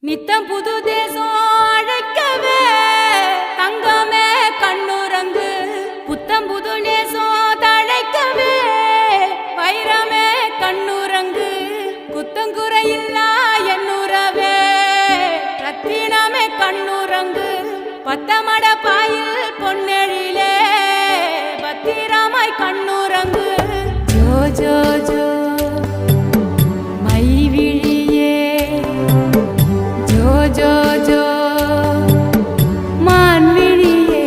நித்தம் புது தேசம் அழைக்கவே தங்கமே கண்ணுறங்கு புத்தம் புது நேசம் தழைக்கவே வைரமே கண்ணுறங்கு குத்தங்குறையில்லா என்னுறவே ரத்தினமே கண்ணுறங்கு பத்தமட பாயில் பொன்னெழிலே பத்திரமாய் கண்ணுறங்கு ஜோ ஜோ ஜோ जो जो मानविड़िये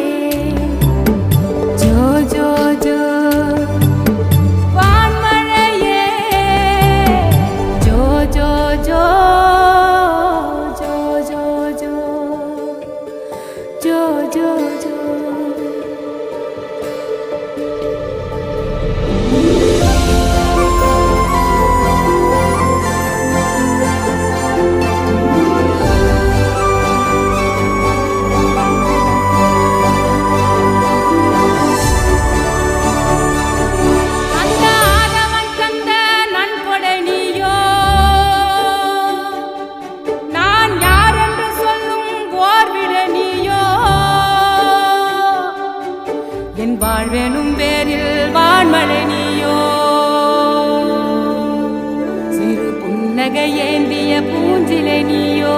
जो जो जो वानमழையே जो जो जो जो जो जो जो जो जो வாழ்வேனும் பேரில் வான்மழை நீயோ சிறு புன்னகை ஏந்திய பூஞ்சிலை நீயோ